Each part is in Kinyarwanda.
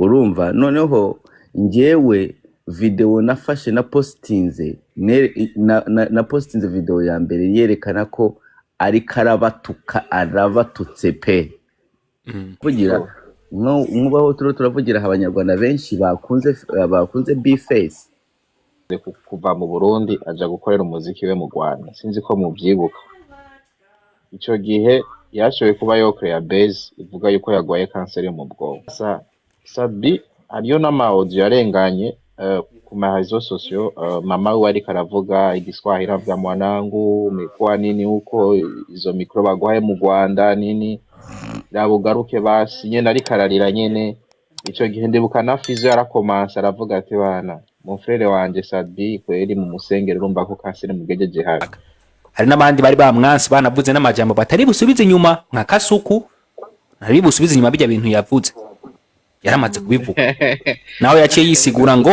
urumva noneho njyewe video nafashe na postinze na postinze video ya mbere yerekana ko ari karabatuka arabatutse pe kugira nk'ubaho turavugira abanyarwanda benshi bakunze B-Face kuva mu Burundi aja gukorera umuziki we mu Rwanda sinzi ko mubyibuka ico gihe yashoboye kuba yokorera base ivuga yuko yagwaye kanseri yo mu bwonko Sabi ariyo n'amaudio yarenganye ku marezo sociaux mama we ari karavuga igiswahili vya mwanangu mikoa nini huko izo mikro bagwaye mu Rwanda nini rabugaruke basi nyene ari kararira nyene ico gihe ndibuka na Fizo yarakomansa aravuga ati bana mon frère wanje Sabi kweri mu musengero urumva ko kanseri mugejeje habi hari n'abandi bari bamwansi banavuze n'amajambo batari busubize inyuma nka Kasuku ari busubize inyuma bijya bintu yavuze yaramaze kubivuga nawe yaciye yisigura ngo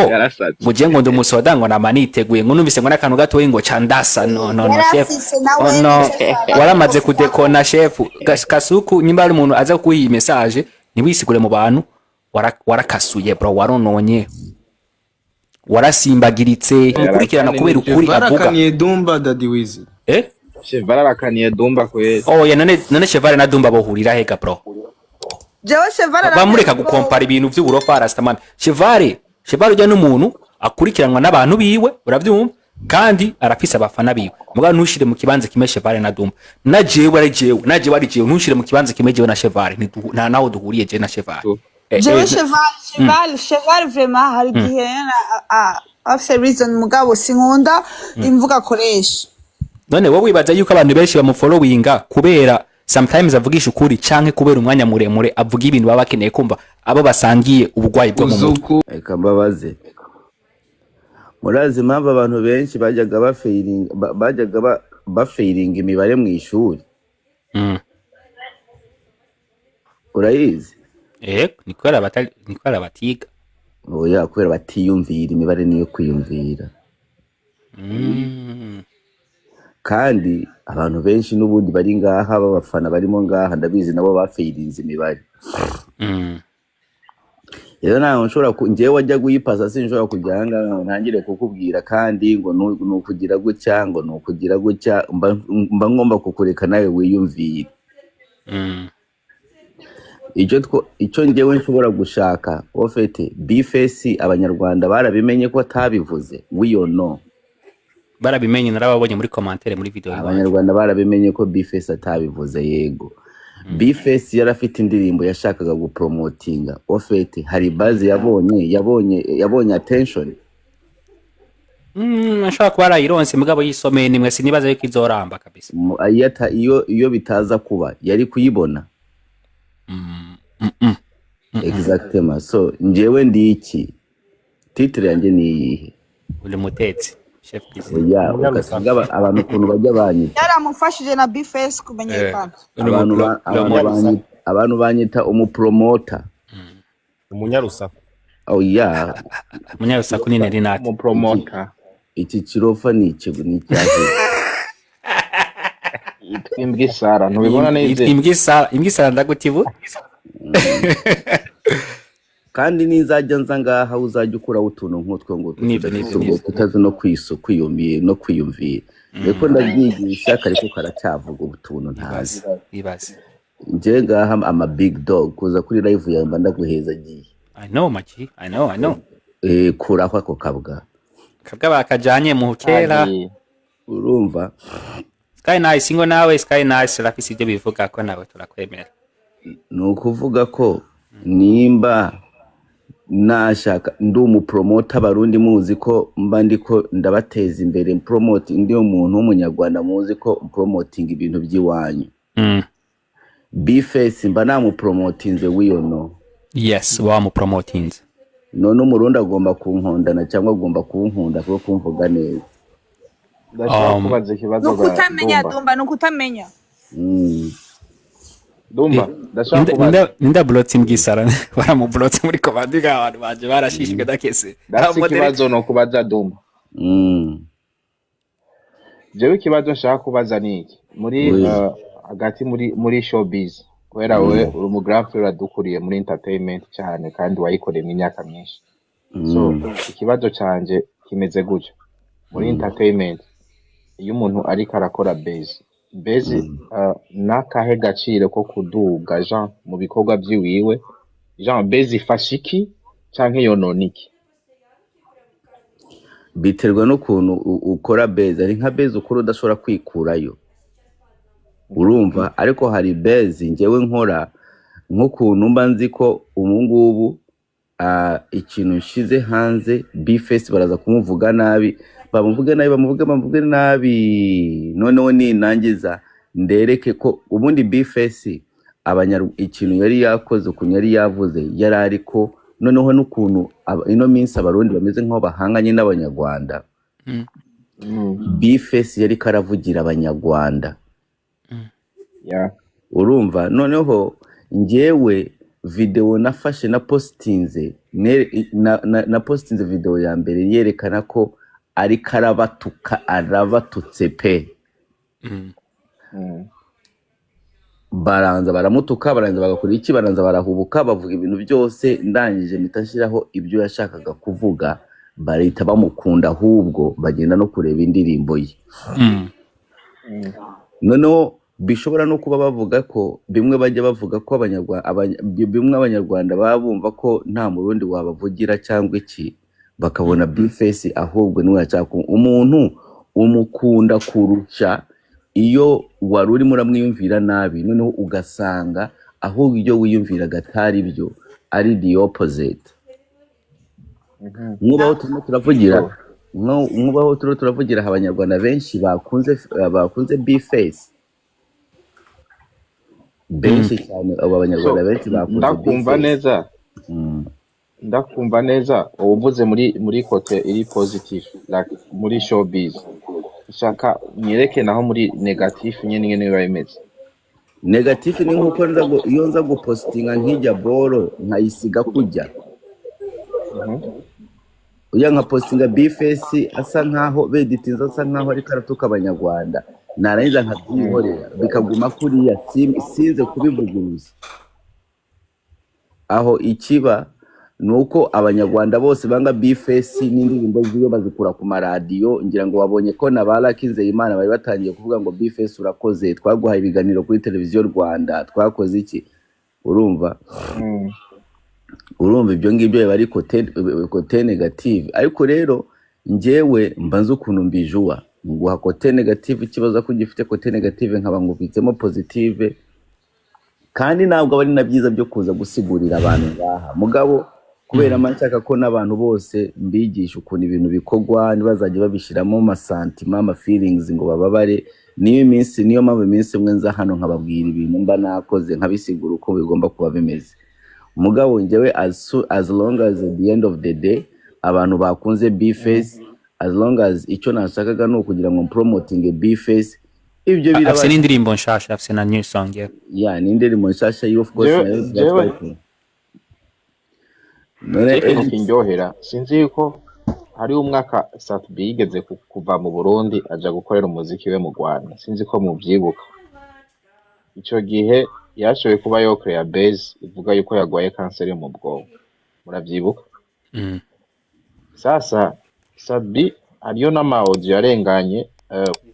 muje ngo ndumusoda ngo namaniteguye ngo numvise ngo nakantu gato ngo candasa no chef no waramaze kudekona chef Kasuku nyimba ari umuntu aza kuyi message niwisigure mu bantu warakasuye bro warononye warasimbagiritse mukurikirana kubera ukuri avuga barakaniye Dumba Daddy Wiz Chevara arakaniye Dumba kwezi ya none Chevara na Dumba bohurira hega bro jewe Chevara bamureka gukompara ibintu by'uburofa Rastaman Chevara ujya n'umuntu akurikiranwa n'abantu biwe urabyumva kandi arafise abafana biwe muga ntushire mu kibanza kimwe Chevara na Dumba na jewe ari jewe ntushire mu kibanza kimwe jewe na Chevara nta naho duhuriye je na Chevara jewe Chevara vraiment hari gihe afise reason mugabo sinkunda imvuga akoresha none wowe wibaza yuko abantu benshi bamufollowinga kubera sometimes avugisha ukuri canke kubera umwanya muremure avuga ibintu baba bakeneye kumva abo basangiye ubugwayi bwo mu mutwe reka mbabaze murazi impamvu abantu benshi bajyaga bafeiringa imibare mu ishuri urayizi nikwera batiga oya kubera batiyumvira imibare niyo kwiyumvira kandi abantu benshi n'ubundi bari ngaha babafana barimo ngaha ndabizi nabo bafeirinze imibare rero nawe nshobora njyewe wajya guyipaza sinshobora kujyanga ntangire kukubwira kandi ngo nukugira gutya ngo nukugira gutya mba ngomba kukureka nawe wiyumvire icyo njyewe nshobora gushaka ofete B-Face abanyarwanda barabimenye ko atabivuze we no barabimenye narababonye muri commentaire muri video abanyarwanda barabimenye ko B-Face atabivuze yego B-Face yarafite indirimbo yashakaga gupromotinga ofete hari base yabonye attention ashaka kuba arayironse mugabo yisomeye nimwe sinibaza yuko izoramba kabisa ayata iyo bitaza kuba yari kuyibona exactement so njyewe ndi iki titre yanjye ni iyihe uri mutetsi chef ya ukasiga abantu kuntu bajya banyita yaramufashije na B-Face kumenyekana abantu banyita umupromoter umunyarusaku umunyarusaku ni Renata umupromoter iki kirofa ni ikigo ni cyaje imbwisara ntubibona neza imbwisara ndagutibu kandi nizajya nza ngaha uzajya ukura utuntu nk'utwo ngo tutazi no kwiyumvira no kwiyumvira reko ndabyigisha kariko karacyavuga utuntu ntazi ibaze nje ngaha ama big dog kuza kuri live yamba ndaguheza giye I know kura kwako kabwa bakajanye mu kera urumva Sky Nice ngo nawe Sky Nice rafisi ibyo bivuga ko nawe turakwemera nukuvuga ko nimba nashaka ndi umupromoter barundi muzi ko mba ndiko ndabateza imbere promote ndi umuntu w'umunyarwanda muzi ko promoting ibintu by'iwanyu B-Face mba namupromotinze wiyo no yes wa mu promoting none umurundi agomba kunkondana cyangwa agomba kunkunda kuko kumvuga neza kubaza ikibazo nukutamenya Dumba nukutamenya Dumba ndashaka kubaza ninda blotting gisara baramublotse muri komandi abantu baje barashishijwe dakese ikibazo no kubaza Dumba jewe ikibazo nshaka kubaza niki muri hagati muri showbiz kubera we uri umu grand frère uradukuriye muri entertainment cyane kandi wayikoreye mu myaka myinshi. So ikibazo canje kimeze gutyo muri entertainment, iyo umuntu ariko arakora base nakahe gaciro ko kuduga Jean mu bikorwa byiwiwe, Jean base ifasha iki canke yonona iki? biterwa n'ukuntu ukora base. Ari nka base ukora udashobora kwikurayo, urumva. Ariko hari base njyewe nkora nk'ukuntu mba nzi ko ngubu ikintu nshize hanze Bface baraza kumuvuga nabi, bamuvuge nabi, noneho ninangiza ndereke ko ubundi Bface ikintu yari yakoze, ukuntu yari yavuze yari ariko noneho n'ukuntu ino minsi abarundi bameze nk'aho bahanganye n'abanyarwanda. Bface yari karavugira abanyarwanda, urumva. Noneho njyewe video nafashe na postinze na postinze video ya mbere yerekana ko ari karabatuka, arabatutse pe. Baranza baramutuka, baranza bagakora iki, baranza barahubuka, bavuga ibintu byose. Ndangije mitashiraho ibyo yashakaga kuvuga, barita bamukunda, ahubwo bagenda no kureba indirimbo ye. Noneho bishobora no kuba bavuga ko bimwe bajya bavuga ko abanyarwanda babumva ko nta murundi wabavugira cyangwa iki, bakabona Bface ahubwo niwe yashaka umuntu umukunda kurusha iyo wari urimo uramwiyumvira nabi, noneho ugasanga ahubwo iyo wiyumviraga atari byo, ari the opposite. Nk'ubaho turavugira abanyarwanda benshi bakunze Bface benshi cyane. Abo abanyarwanda benshi bakunze ndakumva neza uvuze muri kote iri positive, like muri showbiz. Shaka nyereke naho muri negative nyene biba bimeze. Negative ni nkuko iyo nza gupostinga nkijya boro nkayisiga kujya. Uya nka postinga Bface asa nkaho beditinza, asa nkaho ari karatuka abanyarwanda, narangiza nkabyihorera bikaguma kuriya, sinze kubivuguruza. Aho ikiba nuko abanyarwanda bose banga Bface n'indirimbo ziyo bazikura ku maradiyo. Ngira ngo wabonye ko na barakinze Imana bari batangiye kuvuga ngo Bface urakoze, twaguhaye ibiganiro kuri televiziyo Rwanda, twakoze iki, urumva. Urumva ibyo ngibyo bari kote negative. Ariko rero njyewe mbanze ukuntu mbijuwa nguha kote negative, ikibazo ko gifite kote negative nkaba ngubitsemo positive, kandi ntabwo ari na byiza byo kuza gusigurira abantu ngaha mugabo, kubera amanshaka ko n'abantu bose mbigisha ukuntu ibintu bikogwa, nibazajye babishiramo amasantima, ama feelings ngo bababare. Niyo mpamvu iminsi mwe nza hano nkababwira ibintu mba nakoze, nkabisigura uko bigomba kuba bimeze. Mugabo njyewe as long as at the end of the day abantu bakunze Bface, as long as icyo nashakaga no kugira ngo promoting Bface, ibyo biraba. Afise n'indirimbo nshasha, afise na new song ye. Yeah, n'indirimbo nshasha yo of course kinjohera. Sinzi yuko hari umwaka Sat-B yigeze kuva mu Burundi aja gukorera umuziki we mu Rwanda, sinzi ko mubyibuka. Ico gihe yashoboye kuba yokorera base ivuga yuko yagwaye kanseri mu bwonko, murabyibuka? Sasa Sat-B ariyo n'ama-audio yarenganye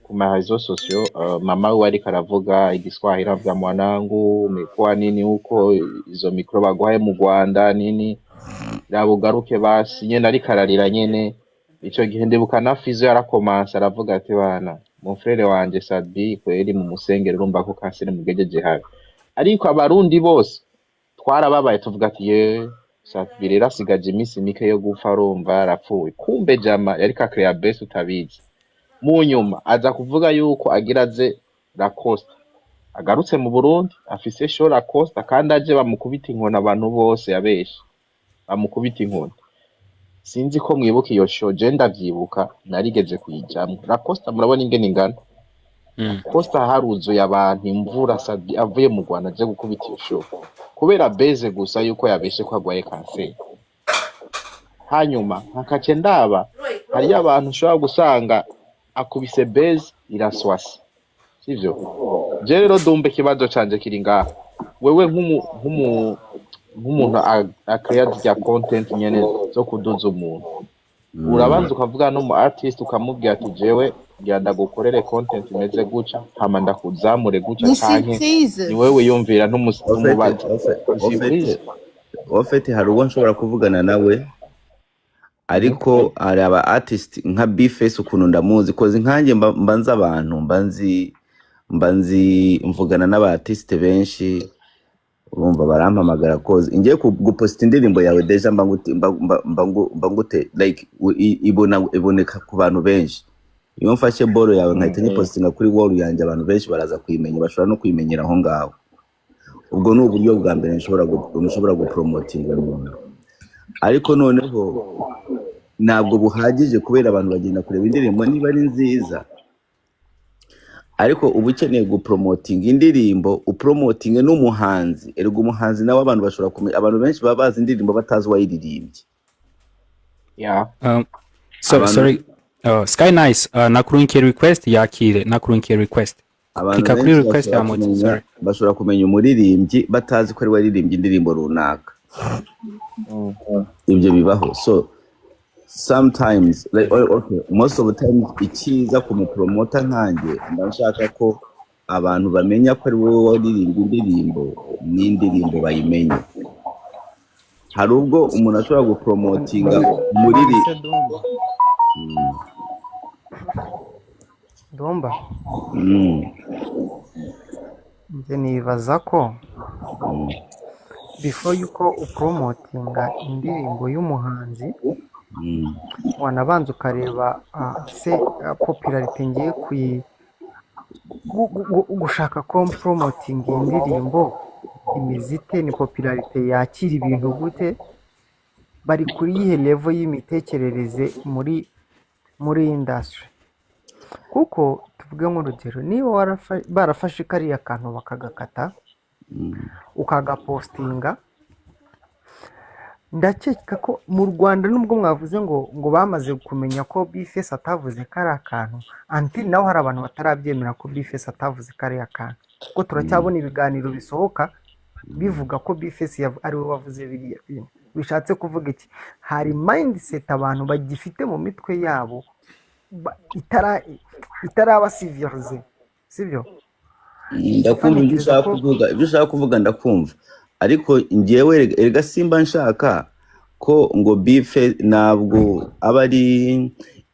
ku marezo sociaux. Mama we ariko aravuga igiswahili avuga mwanangu umekuwa nini huko, izo mikro bagwaye mu Rwanda nini, rabugaruke basi. Nyene ariko ararira nyene. Ico gihe ndibuka na Fizo yarakomansa aravuga ati bana mon frère wanje Sat-B kweri mu musengero urumva ko kanseri mugejeje habi. Ariko abarundi bose twarababaye tuvuga ati ye Sat-B rero asigaje iminsi mike yo gupfa, arumva arapfuye. Kumbe jama yari ka create base utabizi. Mu nyuma aza kuvuga yuko agiraze Lacoste agarutse mu Burundi afise show Lacoste, kandi aje bamukubita inkona abantu bose yabeshe, bamukubita inkona. Sinzi ko mwibuka iyo show, je ndavyibuka narigeze kuyijamwe. Lacoste murabona ingene ingana. Costa haruzuye abantu, imvura. Sat-B avuye mu Rwanda aje gukubita iyo show kubera beze gusa yuko yabeshe ko agwaye kanseri. Hanyuma hakace ndaba hari abantu ushobora gusanga akubise beze iraswasi, sivyo? Je rero dumbe kibazo canje kiri ngaha, wewe nk'umuntu akreate rya content nyene zo kuduza umuntu urabanza ukavuga no mu artist ukamubwira ati jewe ngira ndagukorere content imeze guca hama ndakuzamure guca canke ni wewe wiyumvira ntumubaza ofete hari uwo nshobora kuvugana nawe ariko hari aba artist nka Bface ukuntu ndamuzi koze nkanjye mbanza abantu mbanzi mvugana n'aba artist benshi urumva barampamagara koze ngiye gupost indirimbo yawe deja mbangute like iboneka ku bantu benshi iyo mfashe boro yawe nkahita nyipostinga kuri wall yanjye abantu benshi baraza kuyimenya bashobora no kuyimenyera aho ngaho ubwo ni uburyo bwa mbere nshobora gupromotinga umuntu ariko noneho ntabwo buhagije kubera abantu bagenda kureba indirimbo niba ari nziza ariko ubu ukeneye gupromotinga indirimbo upromotinge n'umuhanzi ergo umuhanzi nawe abantu bashobora kumenya abantu benshi baba bazi indirimbo batazi wayiririmbye sorry Sky Nice nakurunkiye request yakire nakurunkiye request abantu kuri request ya moti sorry bashobora kumenya umuririmbyi batazi ko ari waririmbye indirimbo runaka ibyo bibaho so sometimes like okay most of the time ikiza kumupromota nkanjye ndashaka ko abantu bamenya ko ari wowe waririmbye indirimbo n'indirimbo bayimenye hari ubwo umuntu ashobora gupromotinga umuriri Domba njye nibaza ko before yuko upromotinga indirimbo y'umuhanzi wanabanza ukareba se popularity ngiye gushaka ko promoting indirimbo imizite ni popularity yakira ibintu gute bari kuri yihe level y'imitekerereze muri industry kuko tuvuge nk'urugero niba barafashe kariya kantu bakagakata ukagapostinga ndakeka ko mu Rwanda nubwo mwavuze ngo bamaze kumenya ko Bface atavuze kariya kantu until naho hari abantu batarabyemera ko Bface atavuze kariya kantu kuko turacyabona ibiganiro bisohoka bivuga ko Bface ari we wavuze biriya bintu bishatse kuvuga iki hari mindset abantu bagifite mu mitwe yabo itaraba civilize sibyo ndakumva ibyo ushaka kuvuga ndakumva ariko njyewe erega simba nshaka ko ngo Bface ntabwo aba ari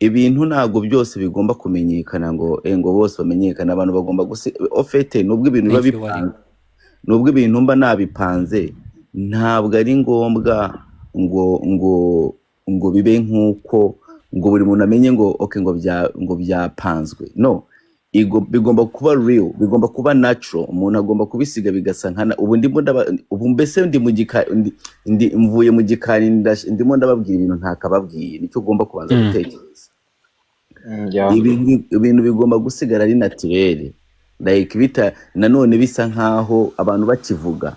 ibintu ntabwo byose bigomba kumenyekana ngo bose bamenyekana abantu bagomba ofete nubwo ibintu biba bipanze nubwo ibintu mba nabipanze ntabwo ari ngombwa ngo bibe nk'uko ngo buri muntu amenye ngo okay ngo byapanzwe no bigomba kuba real bigomba kuba natural umuntu agomba kubisiga bigasa nkana ubu mbese mvuye mu gikari ndimo ndababwira ibintu ntakababwiye nicyo ugomba kubanza gutekereza ibintu bigomba gusigara ari naturel like nanone bisa nkaho abantu bakivuga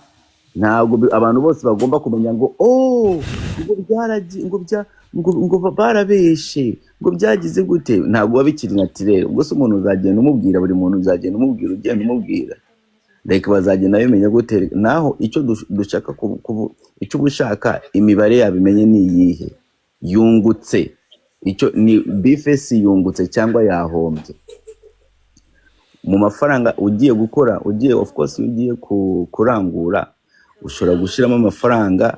ntabwo abantu bose bagomba kumenya ngo ngo barabeshe ngo byagize gute ntabwo wabikiri naturel ubwo se umuntu uzagenda umubwira buri muntu uzagenda umubwira ugenda umubwira like bazagenda bimenya gute naho icyo dushaka icyo ubushaka imibare yabimenye ni iyihe yungutse icyo ni Bface yungutse cyangwa yahombye mu mafaranga ugiye gukora of course ugiye kurangura ushobora gushiramo amafaranga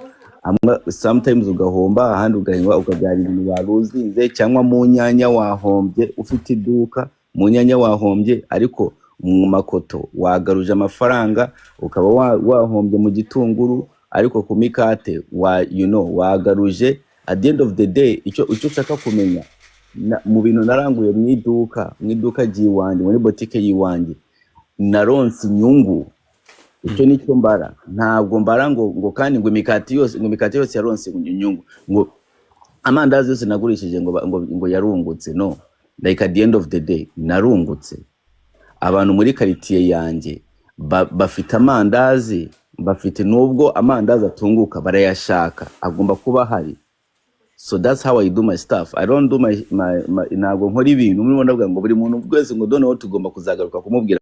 sometimes ugahomba ahandi ugahingwa ukabyara ibintu waruzinze cyangwa mu nyanya wahombye ufite iduka mu nyanya wahombye ariko mu makoto wagaruje amafaranga ukaba wahombye mu gitunguru ariko ku mikate wagaruje at the end of the day icyo ushaka kumenya mu bintu naranguye mu iduka ry'iwanjye muri boutique y'iwanjye naronse inyungu icyo nicyo mbara ntabwo mbara ngo kandi ngo imikati yose yaronse inyungu ngo amandazi yose nagurishije ngo yarungutse no like at the end of the day narungutse abantu muri quartier yanjye bafite amandazi bafite nubwo amandazi atunguka barayashaka agomba kuba hari so that's how I do my stuff I don't do my ntabwo nkora ibintu muri ndavuga ngo buri muntu wese ngo doneho tugomba kuzagaruka kumubwira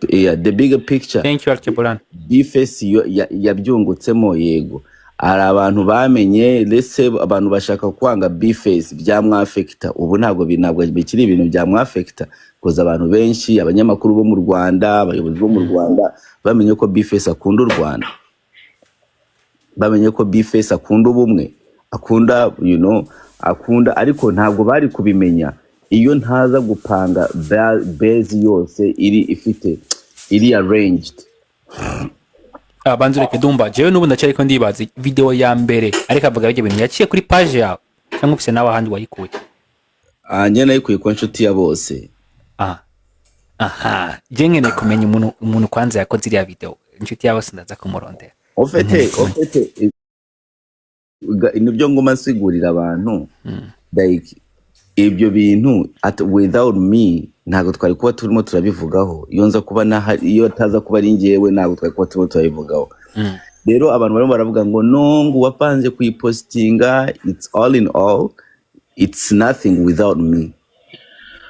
yeah, the bigger picture. Thank you Alkebulan. Bifesi yabyungutsemo yego, hari abantu bamenye lese abantu bashaka kwanga Bifesi byamwafekta, ubu ntabwo bikiri ibintu byamwafekta koza abantu benshi, abanyamakuru bo mu Rwanda, abayobozi bo mu Rwanda bamenye ko Bifesi akunda u Rwanda, bamenye ko Bifesi akunda ubumwe, akunda akunda, ariko ntabwo bari kubimenya iyo ntaza gupanga base yose iri arranged. Banzureke Dumba, jewe nubu ndacyari ko ndibaza video ya mbere ariko avuga ibyo bintu yaciye kuri page yawe cyangwa ufise nawe ahandi wayikuye. Njye nayikuye ko nshuti ya bose. Aha, je nkene kumenya umuntu kwanza yakoze iriya video, inshuti ya bose ndaza kumurondera. Ofete nibyo ngoma nsigurira abantu like ibyo bintu without me ntago twari kuba turimo turabivugaho, iyo nza kuba iyo taza kuba ari ngewe ntago twari kuba turimo turabivugaho. Rero abantu barimo baravuga ngo no ngo wapanze kuyipostinga, it's all in all it's nothing without me.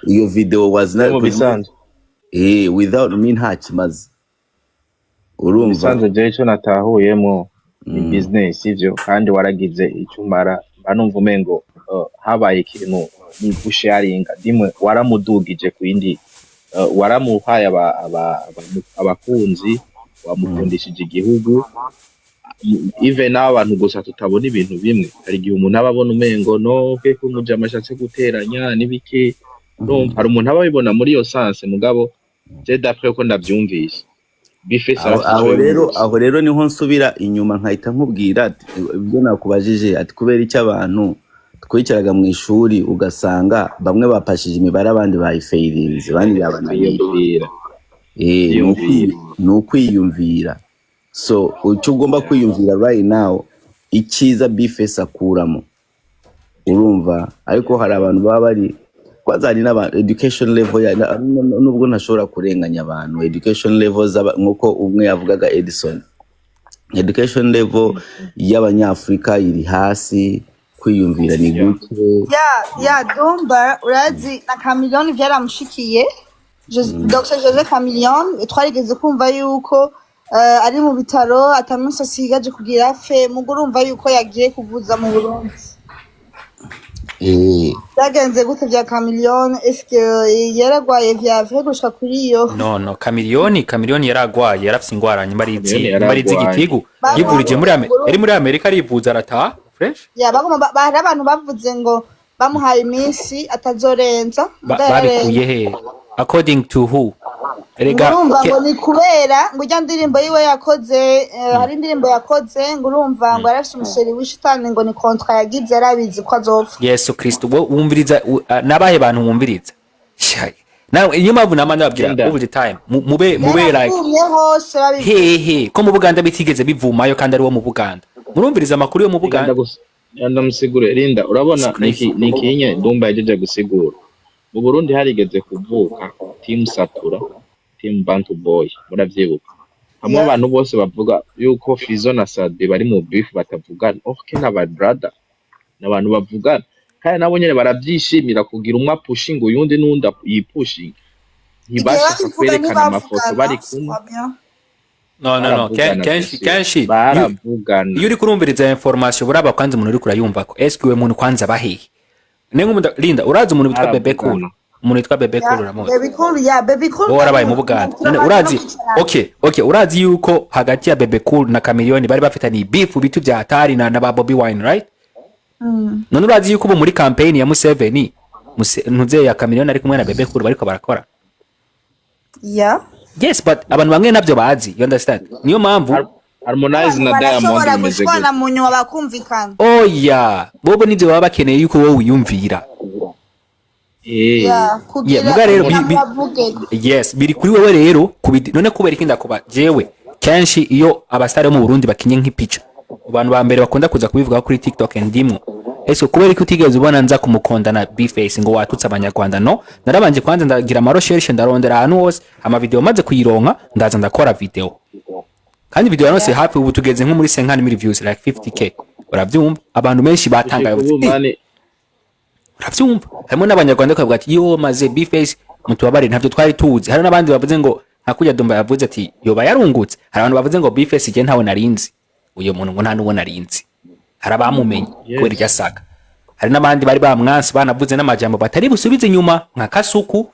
Iyo video was not without me nta kimaze. Urumva bisanzwe je icyo natahuyemo ni business ivyo, kandi waragize icyo umara banumva umengo habaye ikintu ni gusharinga dimwe waramudugije ku yindi, waramuhaye abakunzi, wamukundishije igihugu, even n'abantu gusa tutabona ibintu bimwe. Hari igihe umuntu ababona umengo no ke kumuja amashatse guteranya nibiki, hari umuntu ababibona muri iyo sanse, mugabo je d'après ko ndabyumvisha Bifesi aho rero niho nsubira inyuma nkahita nkubwira ibyo nakubajije ati kubera icyo abantu twicaraga mu ishuri ugasanga bamwe bapashije imibare abandi bayifeirinze, abandi yabanayiyumvira. Ni ukwiyumvira. So icyo ugomba kwiyumvira right now icyiza Bifesi akuramo, urumva. Ariko hari abantu baba bari kwazari n'aba education level nubwo ntashobora kurenganya abantu education levels nkuko umwe yavugaga Edison, education level y'abanyafrika iri hasi, kwiyumvira ni gute. Dumba urazi na Chameleone byaramushikiye, Dr Jose Chameleone twarigeze kumva yuko ari mu bitaro atamunsi asigaje kugira fe, mugurumva yuko yagiye kuvuza mu Burundi. Byagenze gute bya Chameleone? Eske yaragwaye vyavye gushika kuri iyo? No, Chameleone yaragwaye, yarafise ingwara nyuma arizi igitigu yivurije muri Amerika, arivuza arataha fresh. Bahari abantu bavuze ngo bamuhaye iminsi atazorenza. Babikuye he? According to who? Urumva ngo ni kubera ngo ijya ndirimbo yiwe yakoze, hari indirimbo yakoze ngo urumva ngo yarafise umusheri w'ishitani, ngo ni kontra yagize yarabizi ko azopfa. Yesu Kristo, wo wumviriza nabahe bantu wumviriza nawe niyo mpamvu namana babwira all the time mube like he ko mu Buganda bitigeze bivumayo kandi ari wo mu Buganda, murumviriza amakuru yo mu Buganda. Ndamusigure Linda, urabona nikinye Dumba yajeje gusigura. Mu Burundi harigeze kuvuka team Satura, team Bantu Boy, muravyibuka. Hamwe abantu bose bavuga yuko Fizo na Sade bari mu beef batavugana, okay n'aba brother n'abantu bavugana, kandi nabo nyene barabyishimira kugira umwe pushing uyundi n'undi yipushing, ntibashaka kwerekana amafoto bari kumwe. No, kenshi baravugana. Iyo uri kurumviriza information buraba kwanza umuntu uri kurayumva ko eske we muntu kwanza bahiye. Nengo Linda, urazi umuntu witwa Bebe Cool? Umuntu witwa Bebe Cool uramuzi? Bebe Cool. Warabaye mu Buganda. Urazi? Okay, urazi yuko hagati ya Bebe Cool na Chameleone bari bafitanye beef bitu bya hatari na ba Bobby Wine, right? None urazi yuko bo muri campaign ya Museveni, ntuze ya Chameleone ari kumwe na Bebe Cool bariko barakora? Yes, but abantu bamwe nabyo bazi, you understand? Niyo mpamvu Harmonize na Diamond bimeze gute mu nyuma bakumvikana. Bobo nivyo baba bakeneye yuko wowe wiyumvira. Muga rero yes, biri kuri wewe rero none kubera ikinda kuba jewe kenshi iyo abastari bo mu Burundi bakinye nk'ipica abantu ba mbere bakunda kuza kubivuga kuri TikTok ndimwo. Ese kubera ko utigeze ubona nza kumukondana Bifesi ngo watutse abanyarwanda, no narabanje kwanza ndagira amarosherishe ndarondera ahantu hose ama video maze kuyironka ndaza ndakora video, kandi video yanose hafi ubu tugeze nko muri 500 views like 50k. Uravyumva abantu benshi batangaye uravyumva, harimo n'abanyarwanda kavuga ati yo maze Bifesi mutubabare ntavyo twari tuzi. Hari n'abandi bavuze ngo hakurya Dumba yavuze ati yoba yarungutse. Hari abantu bavuze ngo Bifesi je ntawe narinzi. Uyo muntu ngo nta nuwo narinzi. Hari abamumenye kubera irya saga. Hari n'abandi bari bamwansi banavuze n'amajambo batari busubize inyuma nka Kasuku.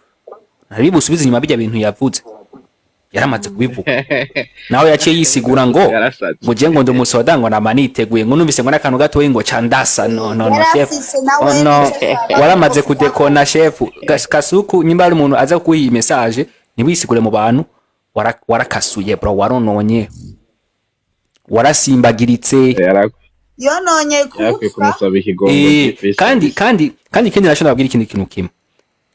Ntari busubize inyuma bijya bintu yavuze. Yaramaze kubivuga. Naho yaciye yisigura ngo muje ngo ndumusoda ngo namaniteguye ngo numvise ngo nakantu gato ngo candasa no chef. Oh no. Waramaze kudekona chef. Kasuku nyimba ari umuntu aza kuyiha message ntiwisigure mu bantu warakasuye bro warononye. Warasimbagiritse. Yononye kufa. Kandi ikindi nashobora kubwira ikindi kintu kimwe.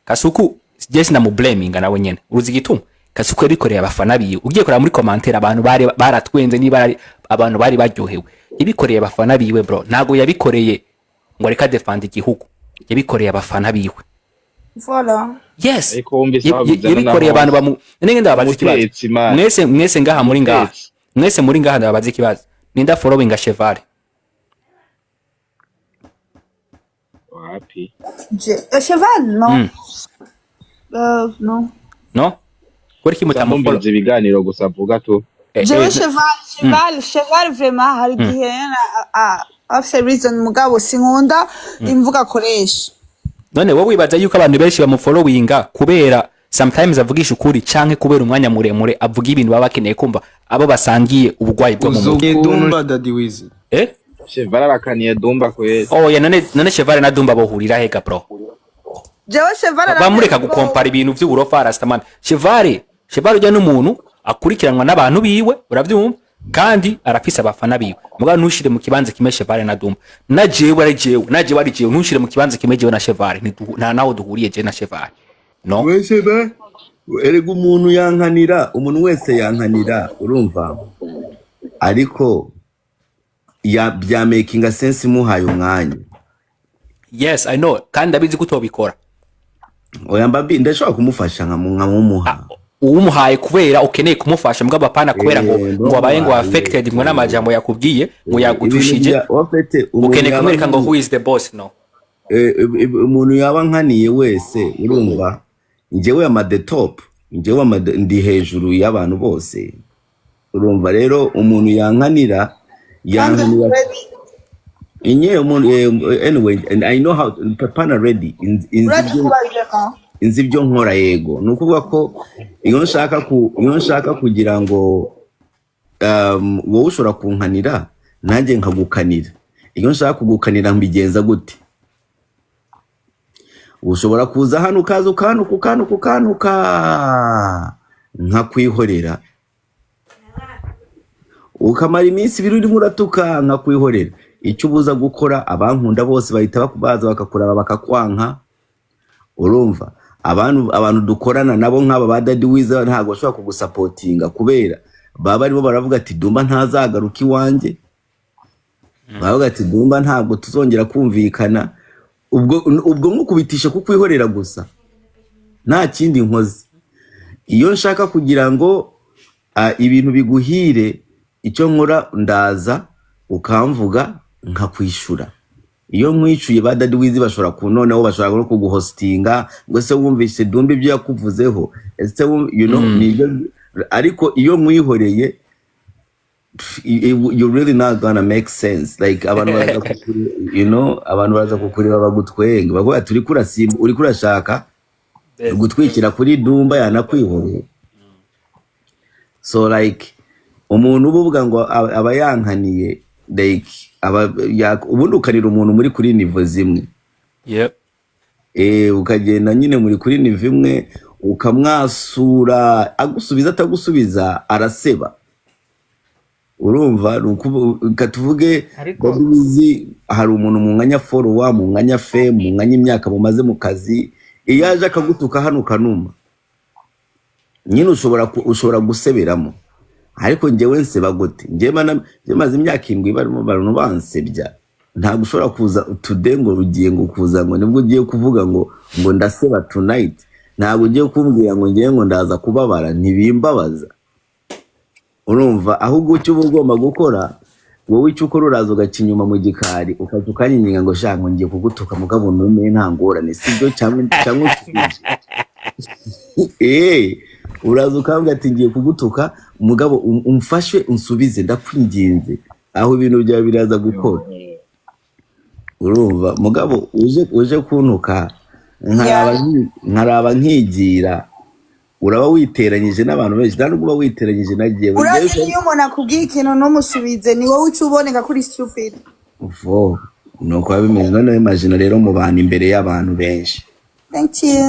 Kasuku Jesse na mu blaming nawe nyene. Uruzi gituma Kasuku yabikoreye abafana biwe. Ugiye kureba muri commentaire abantu bari baratwenze niba abantu bari baryohewe. Yabikoreye abafana biwe bro. Nago yabikoreye ngo reka defend igihugu. Yabikoreye abafana biwe. Voilà. Yes. Yabikoreye abantu bamu nenge ndababaza ikibazo. Mwese ngaha muri ngaha. Mwese muri ngaha ndababaza ikibazo. Ninda following Cheval. Wapi? Cheval non. Non. No? Kuri kimutamufolo ibiganiro gusa avuga tu. Jewe Cheval vraiment hari gihe afise reason mugabo sinkunda imvuga akoresha. None wowe wibaza yuko abantu benshi bamufollowinga kubera sometimes avugisha ukuri canke kubera umwanya muremure avuga ibintu baba bakeneye kumva abo basangiye ubugwayi bwo mu mutwe. Dumba Daddy Wiz. Cheval arakaniye Dumba kwezi. Oh ya none Cheval na Dumba bohurira hega bro. Jewe Cheval bamureka gukompara ibintu vy'uburofa Rastaman. Cheval ujya n'umuntu akurikiranwa n'abantu biwe uravyumva kandi arafise abafana biwe. Muga ntushire mu kibanza kimwe Cheval na Dumba. Najewe ari jewe ntushire mu kibanza kimwe jewe na Cheval nta naho duhuriye je na Cheval. No. Wese ba erega umuntu yankanira umuntu wese yankanira urumva ariko ya bya making a sense muhaye umwanya. Yes I know kandi abizi kutobikora. Oya mbabi ndashobora kumufasha nkamumuha. Umuhaye kubera ukeneye kumufasha mbwa bapana kubera ngo abaye ngo affected mwe n'amajambo yakubwiye ngo yagutushije. Ukeneye kumwereka ngo who is the boss no. Umuntu yaba nkaniye wese urumva njyewe ama the top njyewe ndi hejuru y'abantu bose urumva rero umuntu yankanira inye umuntu anyway and I know how Papana ready inzi byo nkora yego nukuvuga ko iyo nshaka kugira ngo wowe ushobora kunkanira nanjye nkagukanira iyo nshaka kugukanira mbigenza gute ushobora kuza hano ukaza ukanuka nka kwihorera ukamara iminsi ibiri urimo uratuka nka kwihorera icyo ubuza gukora abankunda bose bahita bakubaza bakakuraba bakakwanka urumva abantu dukorana nabo nk'aba ba Daddy Wiz ntago bashobora kugusapotinga kubera baba aribo baravuga ati Dumba ntazagaruka iwanjye bavuga ati Dumba ntabwo tuzongera kumvikana ubwo nkukubitisha kukwihorera gusa nta kindi nkoze iyo nshaka kugira ngo ibintu biguhire icyo nkora ndaza ukamvuga nkakwishura iyo nkwishuye ba Daddy Wiz bashobora kunoneho bashobora no kuguhostinga ngo se wumvise Dumba ibyo yakuvuzeho ese you know nibyo ariko iyo mwihoreye you really not gonna make sense like abantu baza you know abantu baza kukureba bagutwenga bavuga turi kurasimba uri kurashaka gutwikira kuri Dumba yanakwihoreye so like umuntu ubuvuga ngo aba yankaniye like ubundi ukarira umuntu muri kuri nivo zimwe ukagenda nyine muri kuri nivo imwe ukamwasura agusubiza atagusubiza araseba urumva katuvuge Daddy Wiz hari umuntu mu mwanya follower mu mwanya fame mu mwanya imyaka mumaze mu kazi iyo aje akagutuka hano ukanuma nyine ushobora guseberamo ariko njyewe nseba gute njyewe maze imyaka 7 barimo barano bansebya ntabwo ushobora kuza today ngo rugiye ngo kuza ngo nibwo ugiye kuvuga ngo ndaseba tonight ntabwo ugiye kumbwira ngo ngiye ngo ndaza kubabara ntibimbabaza urumva ahubwo icyo ugomba gukora wowe icyo ukora uraza ugacinyuma mu gikari ukazukanyinga ngo shango ngiye kugutuka mugabo nume ntangorane sibyo cyangwa uraza ukambwira ati ngiye kugutuka umugabo umfashe unsubize ndakwinginze aho ibintu byawe biraza gukora urumva mugabo uje kuntuka nkaraba nkigira uraba witeranyije n'abantu benshi kandi uba witeranyije nagiye urazi iyo umuntu akubwiye ikintu ntumusubize ni wowe uca uboneka kuri stupid nuko bimeze noneho imagine rero mu bantu imbere y'abantu benshi thank you